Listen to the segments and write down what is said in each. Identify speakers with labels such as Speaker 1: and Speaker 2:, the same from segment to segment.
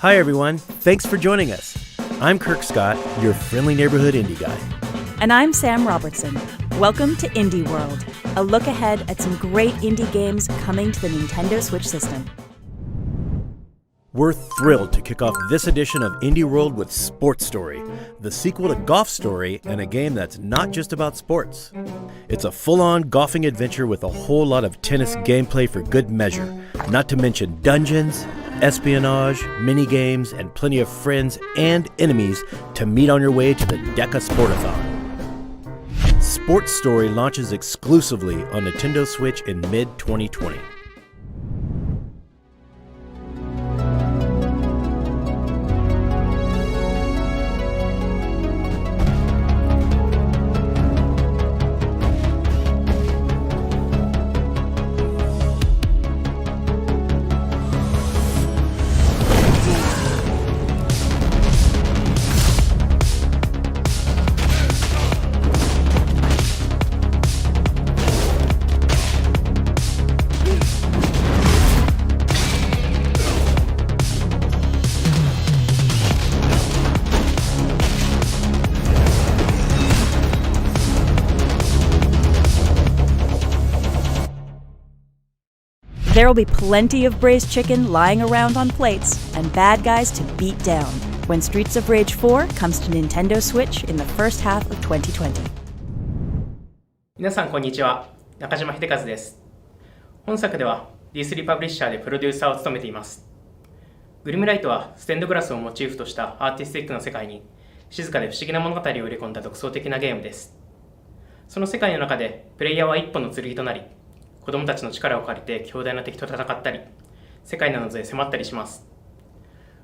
Speaker 1: Hi everyone, thanks for joining us. I'm Kirk Scott, your friendly neighborhood indie guy.
Speaker 2: And I'm Sam Robertson. Welcome to Indie World, a look ahead at some great indie games coming to the Nintendo Switch system.
Speaker 1: We're thrilled to kick off this edition of Indie World with Sports Story, the sequel to Golf Story and a game that's not just about sports. It's a full-on golfing adventure with a whole lot of tennis gameplay for good measure, not to mention dungeons, espionage, mini-games, and plenty of friends and enemies to meet on your way to the Deca Sportathon. Sports Story launches exclusively on Nintendo Switch in mid-2020.
Speaker 2: There will be plenty of braised chicken lying around on plates and bad guys to beat down when Streets of Rage 4 comes to Nintendo Switch in the first half of 2020.
Speaker 3: 皆さんこんにちは、中島秀和です。本作では D3 パブリッシャーでプロデューサーを務めています。グリムライトはステンドグラスをモチーフとしたアーティスティックな世界に静かで不思議な物語を入れ込んだ独創的なゲームです。その世界の中でプレイヤーは一本の剣となり、子供たちの力を借りて強大な敵と戦ったり、世界なので迫ったりします。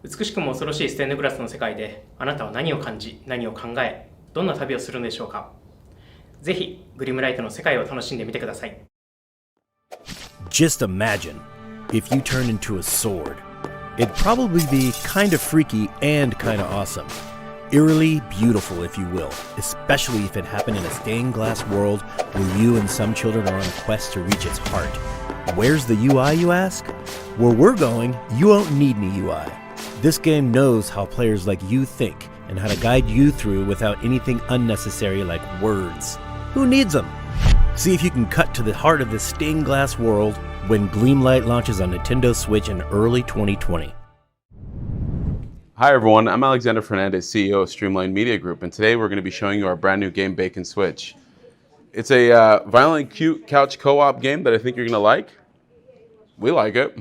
Speaker 3: 美しくも恐ろしいステンドグラスの世界であなたは何を感じ、何を考え、どんな旅をするのでしょうか。ぜひグリムライトの世界を楽しんでみてください。
Speaker 1: Just imagine if you turned into a sword. It'd probably be kind of freaky and kind of awesome. Eerily beautiful, if you will, especially if it happened in a stained glass world where you and some children are on a quest to reach its heart. Where's the UI, you ask? Where we're going, you won't need any UI. This game knows how players like you think and how to guide you through without anything unnecessary like words. Who needs them? See if you can cut to the heart of this stained glass world when Gleamlight launches on Nintendo Switch in early 2020.
Speaker 4: Hi everyone, I'm Alexander Fernandez, CEO of Streamline Media Group, and today we're going to be showing you our brand new game, Bacon Switch. It's a violently cute couch co-op game that I think you're going to like. We like it.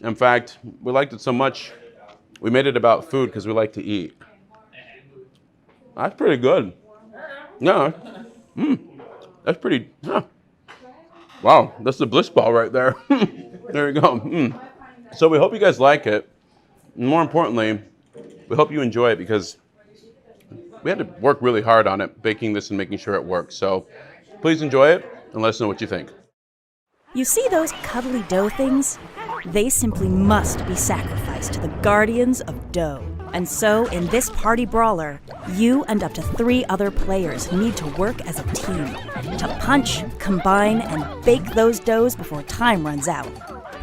Speaker 4: In fact, we liked it so much, we made it about food because we like to eat. That's pretty good. Yeah. That's pretty, huh. Wow, that's the bliss ball right there. There you go. So we hope you guys like it. And more importantly, we hope you enjoy it because we had to work really hard on it, baking this and making sure it works. So please enjoy it and let us know what you think.
Speaker 2: You see those cuddly dough things? They simply must be sacrificed to the guardians of dough. And so, in this party brawler, you and up to 3 other players need to work as a team to punch, combine, and bake those doughs before time runs out.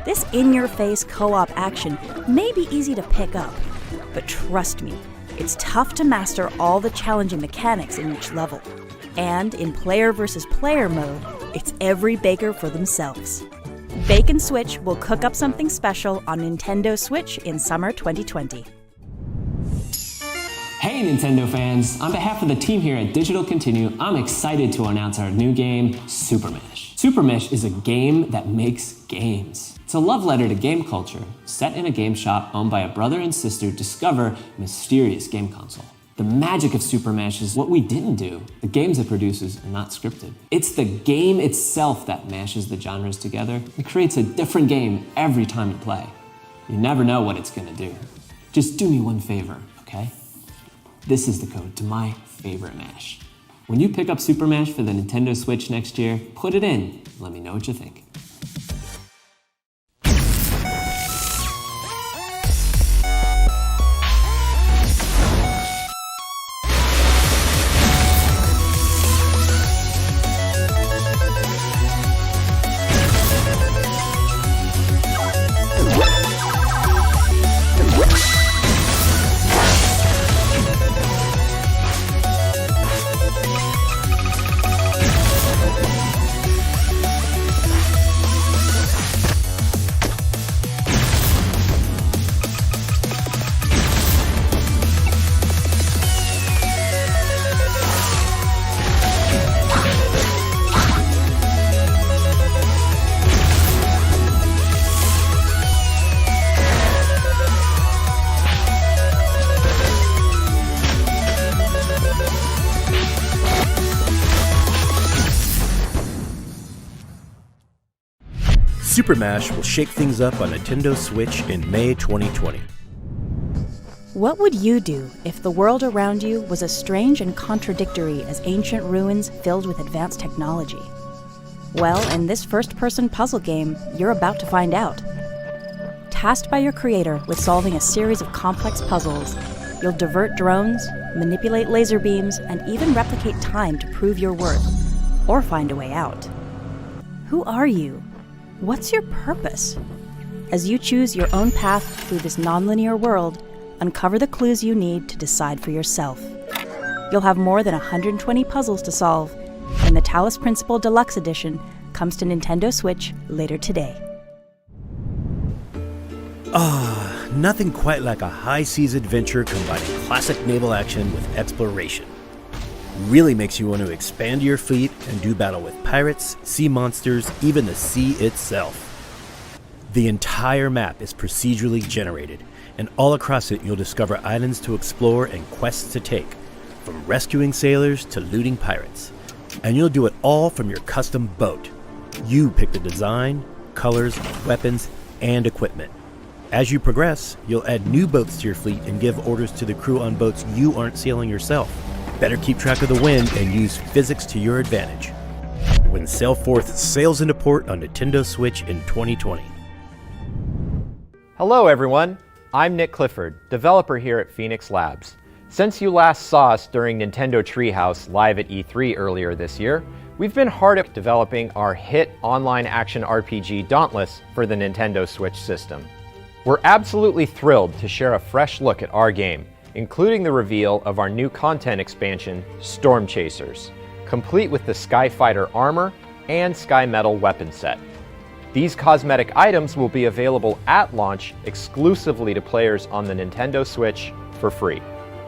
Speaker 2: This in-your-face co-op action may be easy to pick up, but trust me, it's tough to master all the challenging mechanics in each level. And in player versus player mode, it's every baker for themselves. Bacon Switch will cook up something special on Nintendo Switch in summer 2020.
Speaker 5: Hey Nintendo fans! On behalf of the team here at Digital Continue, I'm excited to announce our new game, Super Mesh. Super Mesh is a game that makes games. It's a love letter to game culture, set in a game shop owned by a brother and sister discover a mysterious game console. The magic of Super Mesh is what we didn't do. The games it produces are not scripted. It's the game itself that mashes the genres together and creates a different game every time you play. You never know what it's gonna do. Just do me one favor, okay? This is the code to my favorite mash. When you pick up Super Mesh for the Nintendo Switch next year, put it in. Let me know what you think.
Speaker 1: Super Mash will shake things up on Nintendo Switch in May 2020.
Speaker 2: What would you do if the world around you was as strange and contradictory as ancient ruins filled with advanced technology? Well, in this first-person puzzle game, you're about to find out. Tasked by your creator with solving a series of complex puzzles, you'll divert drones, manipulate laser beams, and even replicate time to prove your worth, or find a way out. Who are you? What's your purpose? As you choose your own path through this nonlinear world, uncover the clues you need to decide for yourself. You'll have more than 120 puzzles to solve, and the Talos Principle Deluxe Edition comes to Nintendo Switch later today.
Speaker 1: Nothing quite like a high-seas adventure combining classic naval action with exploration. Really makes you want to expand your fleet and do battle with pirates, sea monsters, even the sea itself. The entire map is procedurally generated, and all across it you'll discover islands to explore and quests to take, from rescuing sailors to looting pirates. And you'll do it all from your custom boat. You pick the design, colors, weapons, and equipment. As you progress, you'll add new boats to your fleet and give orders to the crew on boats you aren't sailing yourself. Better keep track of the wind and use physics to your advantage. When Sailforth sails into port on Nintendo Switch in 2020.
Speaker 6: Hello everyone, I'm Nick Clifford, developer here at Phoenix Labs. Since you last saw us during Nintendo Treehouse live at E3 earlier this year, we've been hard at developing our hit online action RPG Dauntless for the Nintendo Switch system. We're absolutely thrilled to share a fresh look at our game, including the reveal of our new content expansion, Storm Chasers, complete with the Skyfighter armor and Sky Metal weapon set. These cosmetic items will be available at launch exclusively to players on the Nintendo Switch for free.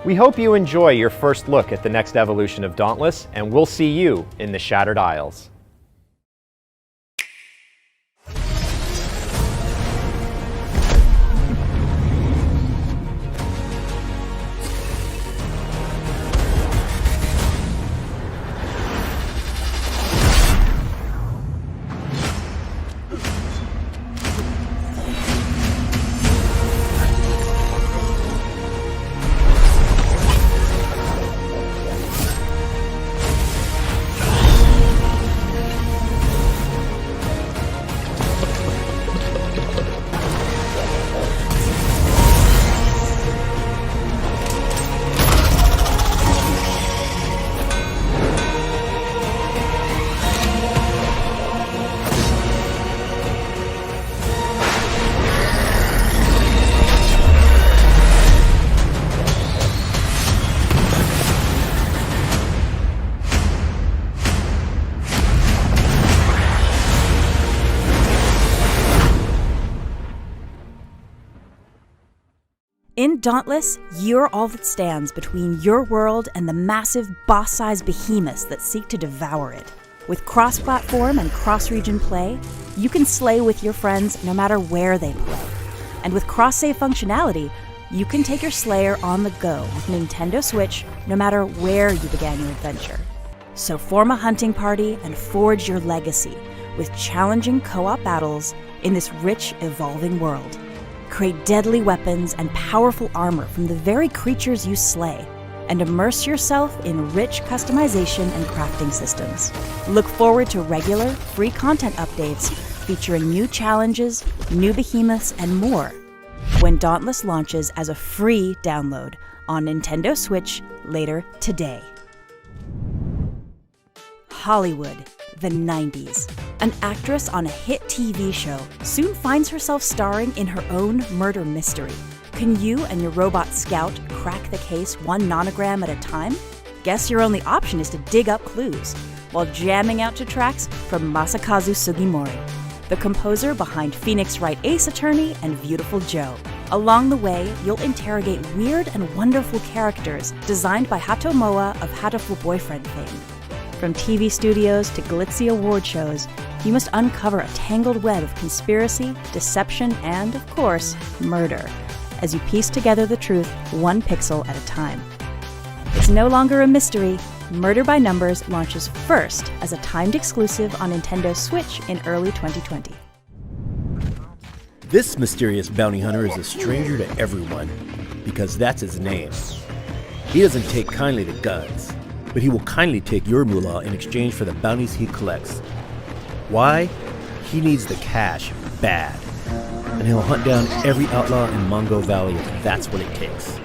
Speaker 6: We hope you enjoy your first look at the next evolution of Dauntless, and we'll see you in the Shattered Isles.
Speaker 2: In Dauntless, you're all that stands between your world and the massive boss-sized behemoths that seek to devour it. With cross-platform and cross-region play, you can slay with your friends no matter where they play. And with cross-save functionality, you can take your slayer on the go with Nintendo Switch no matter where you began your adventure. So form a hunting party and forge your legacy with challenging co-op battles in this rich, evolving world. Create deadly weapons and powerful armor from the very creatures you slay, and immerse yourself in rich customization and crafting systems. Look forward to regular, free content updates featuring new challenges, new behemoths, and more when Dauntless launches as a free download on Nintendo Switch later today. Hollywood, the 90s. An actress on a hit TV show soon finds herself starring in her own murder mystery. Can you and your robot scout crack the case one nonogram at a time? Guess your only option is to dig up clues while jamming out to tracks from Masakazu Sugimori, the composer behind Phoenix Wright Ace Attorney and Beautiful Joe. Along the way, you'll interrogate weird and wonderful characters designed by Hato Moa of Hatoful Boyfriend fame. From TV studios to glitzy award shows, you must uncover a tangled web of conspiracy, deception, and, of course, murder, as you piece together the truth one pixel at a time. It's no longer a mystery. Murder by Numbers launches first as a timed exclusive on Nintendo Switch in early 2020.
Speaker 1: This mysterious bounty hunter is a stranger to everyone because that's his name. He doesn't take kindly to guns, but he will kindly take your moolah in exchange for the bounties he collects. Why? He needs the cash bad, and he'll hunt down every outlaw in Mongo Valley if that's what it takes.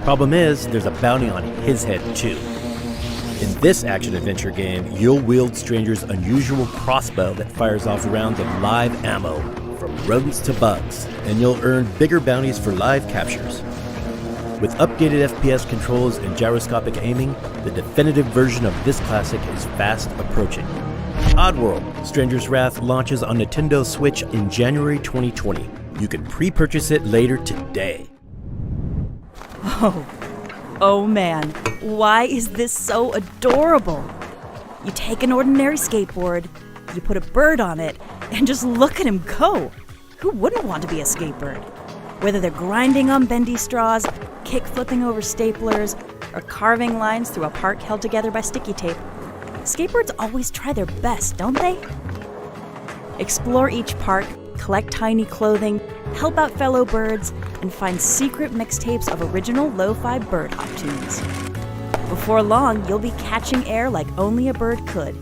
Speaker 1: Problem is, there's a bounty on his head too. In this action-adventure game, you'll wield Stranger's unusual crossbow that fires off rounds of live ammo, from rodents to bugs, and you'll earn bigger bounties for live captures. With updated FPS controls and gyroscopic aiming, the definitive version of this classic is fast approaching. Oddworld: Stranger's Wrath launches on Nintendo Switch in January 2020. You can pre-purchase it later today.
Speaker 2: Oh man, why is this so adorable? You take an ordinary skateboard, you put a bird on it, and just look at him go. Who wouldn't want to be a skatebird? Whether they're grinding on bendy straws, kick-flipping over staplers, or carving lines through a park held together by sticky tape, skateboards always try their best, don't they? Explore each park, collect tiny clothing, help out fellow birds, and find secret mixtapes of original lo-fi bird hop tunes. Before long, you'll be catching air like only a bird could,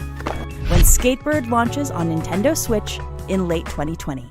Speaker 2: when Skatebird launches on Nintendo Switch in late 2020.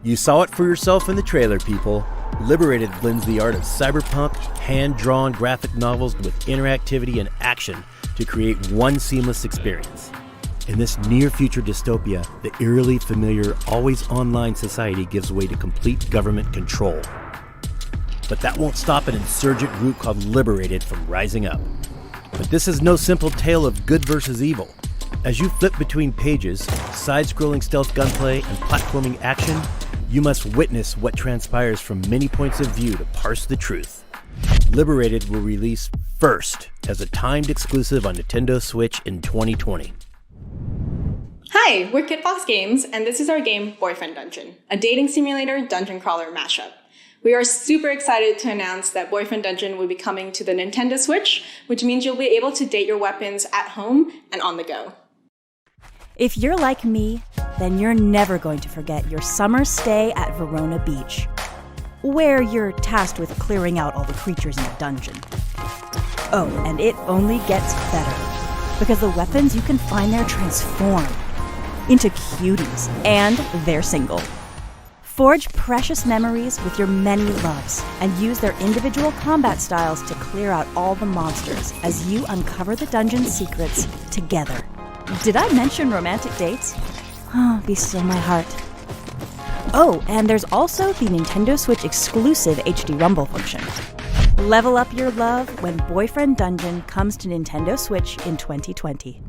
Speaker 1: You saw it for yourself in the trailer, people. Liberated blends the art of cyberpunk, hand-drawn graphic novels with interactivity and action to create one seamless experience. In this near-future dystopia, the eerily familiar, always-online society gives way to complete government control. But that won't stop an insurgent group called Liberated from rising up. But this is no simple tale of good versus evil. As you flip between pages, side-scrolling stealth gunplay, and platforming action, you must witness what transpires from many points of view to parse the truth. Liberated will release first as a timed exclusive on Nintendo Switch in 2020.
Speaker 7: Hi, we're Kid Fox Games, and this is our game Boyfriend Dungeon, a dating simulator dungeon crawler mashup. We are super excited to announce that Boyfriend Dungeon will be coming to the Nintendo Switch, which means you'll be able to date your weapons at home and on the go.
Speaker 2: If you're like me, then you're never going to forget your summer stay at Verona Beach, where you're tasked with clearing out all the creatures in the dungeon. Oh, and it only gets better, because the weapons you can find there transform into cuties, and they're single. Forge precious memories with your many loves, and use their individual combat styles to clear out all the monsters as you uncover the dungeon's secrets together. Did I mention romantic dates? Oh, be still my heart. Oh, and there's also the Nintendo Switch exclusive HD Rumble function. Level up your love when Boyfriend Dungeon comes to Nintendo Switch in 2020.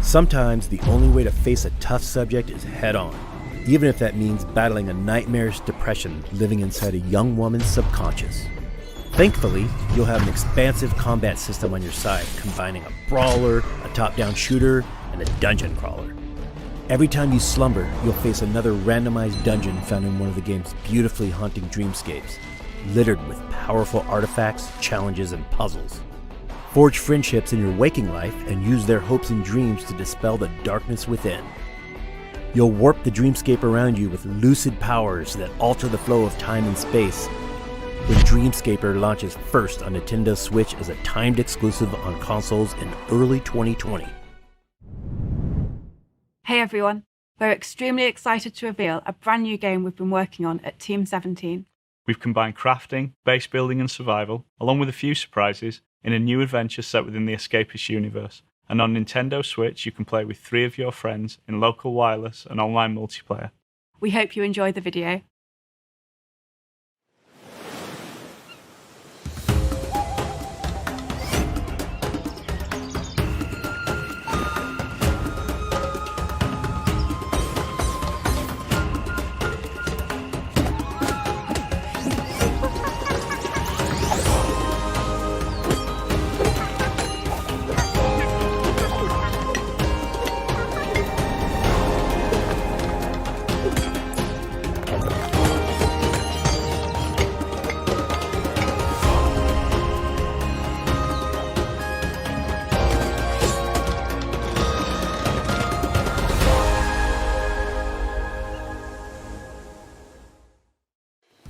Speaker 1: Sometimes the only way to face a tough subject is head-on, even if that means battling a nightmarish depression living inside a young woman's subconscious. Thankfully, you'll have an expansive combat system on your side, combining a brawler, a top-down shooter, and a dungeon crawler. Every time you slumber, you'll face another randomized dungeon found in one of the game's beautifully haunting dreamscapes, littered with powerful artifacts, challenges, and puzzles. Forge friendships in your waking life and use their hopes and dreams to dispel the darkness within. You'll warp the dreamscape around you with lucid powers that alter the flow of time and space, when Dreamscaper launches first on Nintendo Switch as a timed exclusive on consoles in early 2020.
Speaker 8: Hey everyone, we're extremely excited to reveal a brand new game we've been working on at Team 17.
Speaker 9: We've combined crafting, base building and survival, along with a few surprises, in a new adventure set within the Escapist universe. And on Nintendo Switch, you can play with 3 of your friends in local wireless and online multiplayer.
Speaker 8: We hope you enjoyed the video.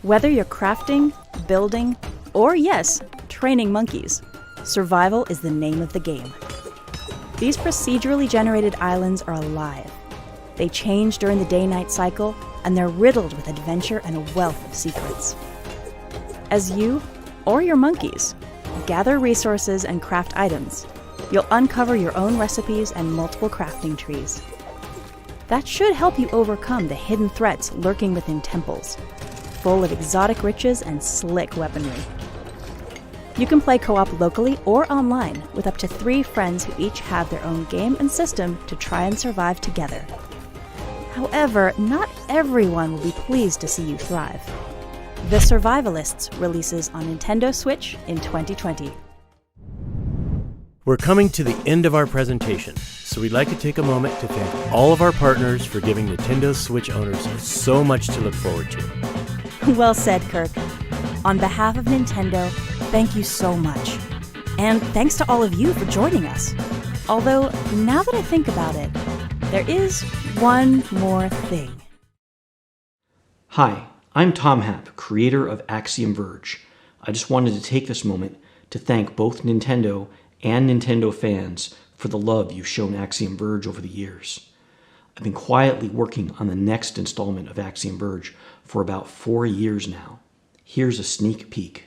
Speaker 2: Whether you're crafting, building, or yes, training monkeys, survival is the name of the game. These procedurally generated islands are alive. They change during the day-night cycle, and they're riddled with adventure and a wealth of secrets. As you, or your monkeys, gather resources and craft items, you'll uncover your own recipes and multiple crafting trees. That should help you overcome the hidden threats lurking within temples, full of exotic riches and slick weaponry. You can play co-op locally or online with up to 3 friends who each have their own game and system to try and survive together. However, not everyone will be pleased to see you thrive. The Survivalists releases on Nintendo Switch in 2020.
Speaker 1: We're coming to the end of our presentation, so we'd like to take a moment to thank all of our partners for giving Nintendo Switch owners so much to look forward to.
Speaker 2: Well said, Kirk. On behalf of Nintendo, thank you so much. And thanks to all of you for joining us. Although, now that I think about it, there is one more thing.
Speaker 10: Hi, I'm Tom Happ, creator of Axiom Verge. I just wanted to take this moment to thank both Nintendo and Nintendo fans for the love you've shown Axiom Verge over the years. I've been quietly working on the next installment of Axiom Verge for about 4 years now. Here's a sneak peek.